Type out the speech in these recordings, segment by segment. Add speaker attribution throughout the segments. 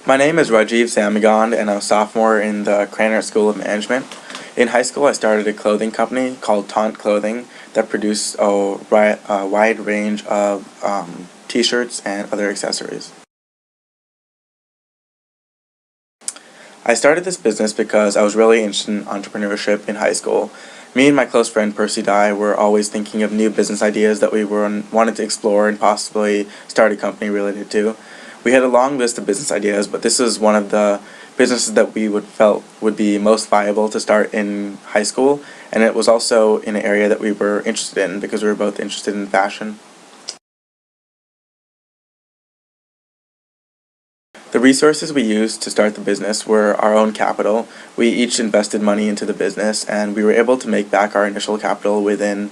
Speaker 1: My name is Rajiv Samigon, and I'm a sophomore in the Cranmer School of Management. In high school, I started a clothing company called Taunt Clothing that produced a wide range of t-shirts and other accessories. I started this business because I was really interested in entrepreneurship in high school. Me and my close friend Percy Dye were always thinking of new business ideas that we wanted to explore and possibly start a company related to. We had a long list of business ideas, but this is one of the businesses that we felt would be most viable to start in high school, and it was also in an area that we were interested in because we were both interested in fashion. The resources we used to start the business were our own capital. We each invested money into the business, and we were able to make back our initial capital within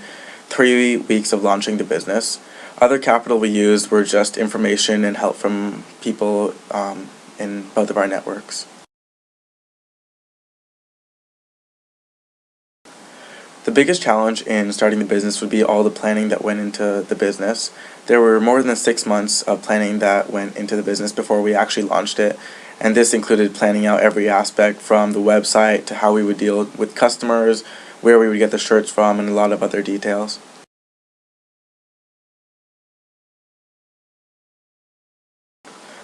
Speaker 1: 3 weeks of launching the business. Other capital we used were just information and help from people in both of our networks. The biggest challenge in starting the business would be all the planning that went into the business. There were more than 6 months of planning that went into the business before we actually launched it, and this included planning out every aspect from the website to how we would deal with customers, where we would get the shirts from, and a lot of other details.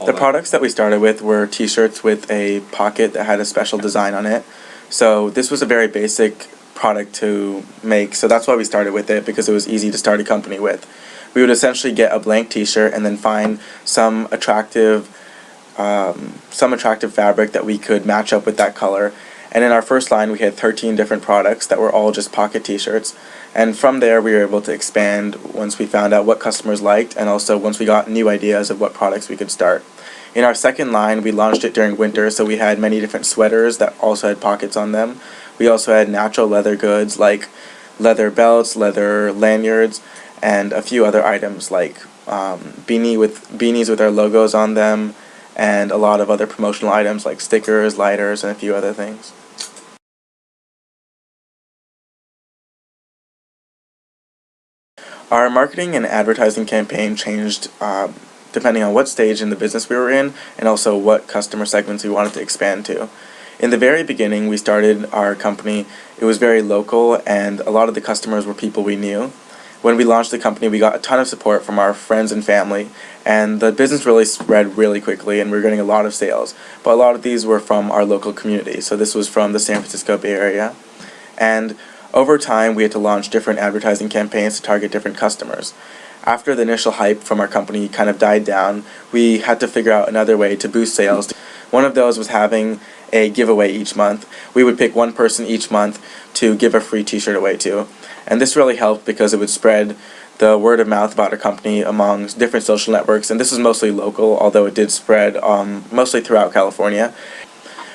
Speaker 1: The products that we started with were t-shirts with a pocket that had a special design on it. So this was a very basic product to make, so that's why we started with it, because it was easy to start a company with. We would essentially get a blank t-shirt and then find some attractive fabric that we could match up with that color. And in our first line we had 13 different products that were all just pocket t-shirts, and from there we were able to expand once we found out what customers liked, and also once we got new ideas of what products we could start. In our second line, we launched it during winter, so we had many different sweaters that also had pockets on them. We also had natural leather goods like leather belts, leather lanyards, and a few other items like beanies with our logos on them, and a lot of other promotional items like stickers, lighters, and a few other things. Our marketing and advertising campaign changed depending on what stage in the business we were in, and also what customer segments we wanted to expand to. In the very beginning, we started our company, it was very local, and a lot of the customers were people we knew. When we launched the company, we got a ton of support from our friends and family, and the business really spread really quickly, and we were getting a lot of sales. But a lot of these were from our local community, so this was from the San Francisco Bay Area. And over time, we had to launch different advertising campaigns to target different customers. After the initial hype from our company kind of died down, we had to figure out another way to boost sales. One of those was having a giveaway each month. We would pick one person each month to give a free t-shirt away to. And this really helped because it would spread the word of mouth about our company among different social networks, and this is mostly local, although it did spread mostly throughout California.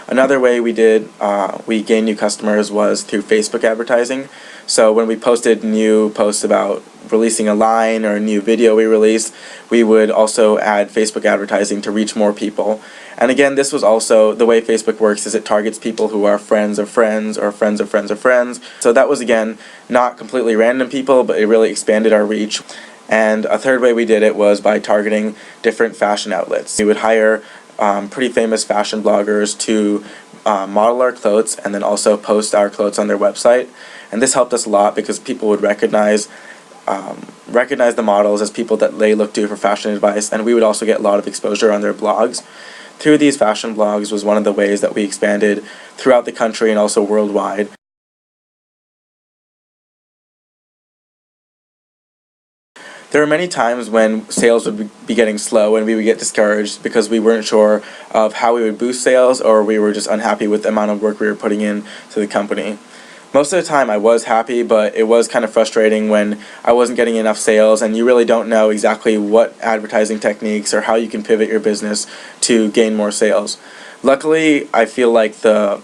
Speaker 1: Another way we gained new customers was through Facebook advertising. So when we posted new posts about releasing a line or a new video we released, we would also add Facebook advertising to reach more people. And again, this was also, the way Facebook works is it targets people who are friends of friends or friends of friends of friends. So that was, again, not completely random people, but it really expanded our reach. And a third way we did it was by targeting different fashion outlets. We would hire pretty famous fashion bloggers to model our clothes and then also post our clothes on their website. And this helped us a lot because people would recognize the models as people that they look to for fashion advice, and we would also get a lot of exposure on their blogs. Through these fashion blogs was one of the ways that we expanded throughout the country and also worldwide. There were many times when sales would be getting slow and we would get discouraged because we weren't sure of how we would boost sales, or we were just unhappy with the amount of work we were putting in to the company. Most of the time I was happy, but it was kind of frustrating when I wasn't getting enough sales and you really don't know exactly what advertising techniques or how you can pivot your business to gain more sales. Luckily, I feel like the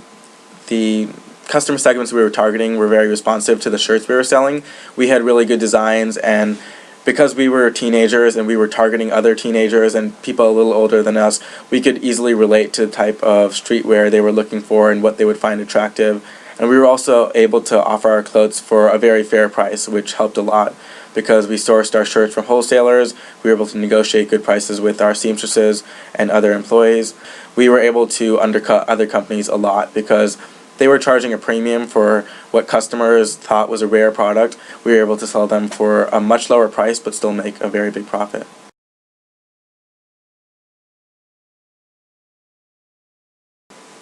Speaker 1: customer segments we were targeting were very responsive to the shirts we were selling. We had really good designs, and because we were teenagers and we were targeting other teenagers and people a little older than us, we could easily relate to the type of streetwear they were looking for and what they would find attractive. And we were also able to offer our clothes for a very fair price, which helped a lot. because we sourced our shirts from wholesalers. We were able to negotiate good prices with our seamstresses and other employees. We were able to undercut other companies a lot because they were charging a premium for what customers thought was a rare product. We were able to sell them for a much lower price but still make a very big profit.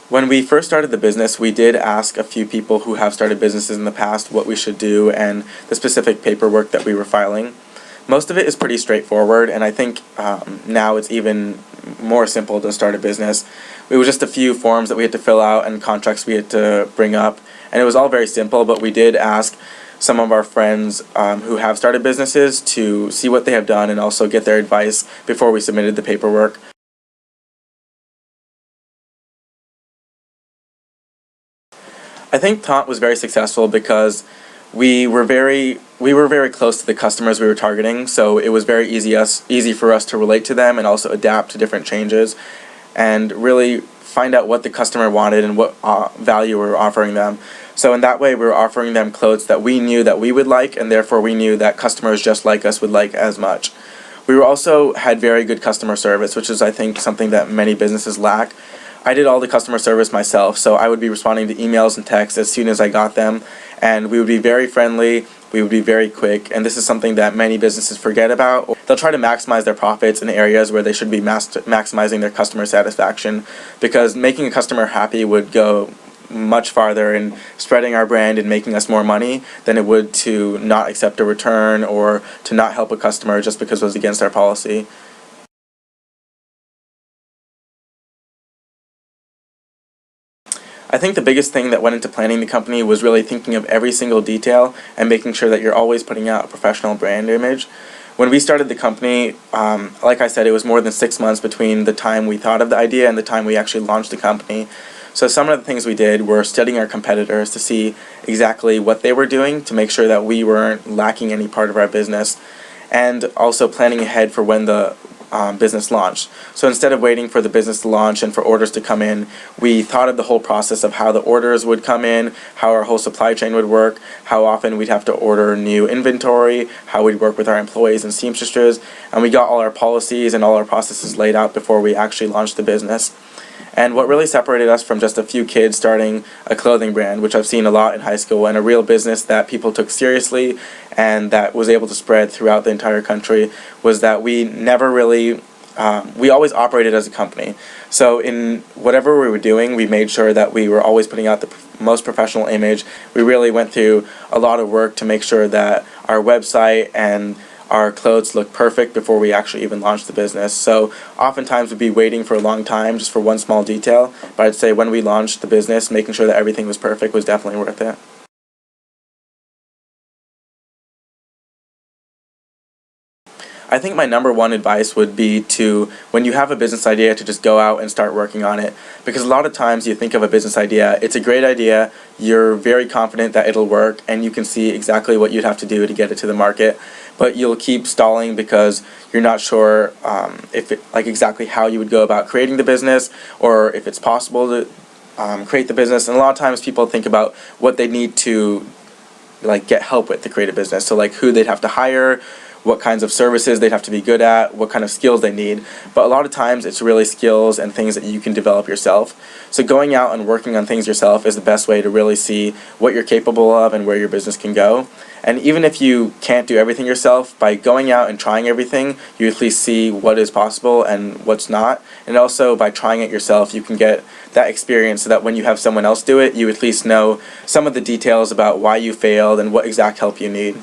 Speaker 1: When we first started the business, we did ask a few people who have started businesses in the past what we should do and the specific paperwork that we were filing. Most of it is pretty straightforward, and I think now it's even more simple to start a business. It was just a few forms that we had to fill out and contracts we had to bring up, and it was all very simple, but we did ask some of our friends who have started businesses to see what they have done and also get their advice before we submitted the paperwork. I think Taunt was very successful because we were very close to the customers we were targeting, so it was very easy for us to relate to them and also adapt to different changes and really find out what the customer wanted and what value we were offering them. So in that way, we were offering them clothes that we knew that we would like, and therefore we knew that customers just like us would like as much. We were also had very good customer service, which is, I think, something that many businesses lack. I did all the customer service myself, so I would be responding to emails and texts as soon as I got them, and we would be very friendly, we would be very quick, and this is something that many businesses forget about. They'll try to maximize their profits in areas where they should be maximizing their customer satisfaction, because making a customer happy would go much farther in spreading our brand and making us more money than it would to not accept a return or to not help a customer just because it was against our policy. I think the biggest thing that went into planning the company was really thinking of every single detail and making sure that you're always putting out a professional brand image. When we started the company, like I said, it was more than 6 months between the time we thought of the idea and the time we actually launched the company. So some of the things we did were studying our competitors to see exactly what they were doing to make sure that we weren't lacking any part of our business, and also planning ahead for when the business launched. So instead of waiting for the business to launch and for orders to come in, we thought of the whole process of how the orders would come in, how our whole supply chain would work, how often we'd have to order new inventory, how we'd work with our employees and seamstresses, and we got all our policies and all our processes laid out before we actually launched the business. And what really separated us from just a few kids starting a clothing brand, which I've seen a lot in high school, and a real business that people took seriously and that was able to spread throughout the entire country, was that we never really, we always operated as a company. So in whatever we were doing, we made sure that we were always putting out the most professional image. We really went through a lot of work to make sure that our website and our clothes looked perfect before we actually even launched the business. So oftentimes we'd be waiting for a long time just for one small detail, but I'd say when we launched the business, making sure that everything was perfect was definitely worth it. I think my number one advice would be to, when you have a business idea, to just go out and start working on it. Because a lot of times you think of a business idea, it's a great idea, you're very confident that it'll work, and you can see exactly what you'd have to do to get it to the market. But you'll keep stalling because you're not sure exactly how you would go about creating the business, or if it's possible to create the business. And a lot of times people think about what they need to get help with to create a business. So who they'd have to hire, what kinds of services they'd have to be good at, what kind of skills they need. But a lot of times it's really skills and things that you can develop yourself. So going out and working on things yourself is the best way to really see what you're capable of and where your business can go. And even if you can't do everything yourself, by going out and trying everything, you at least see what is possible and what's not. And also by trying it yourself, you can get that experience so that when you have someone else do it, you at least know some of the details about why you failed and what exact help you need.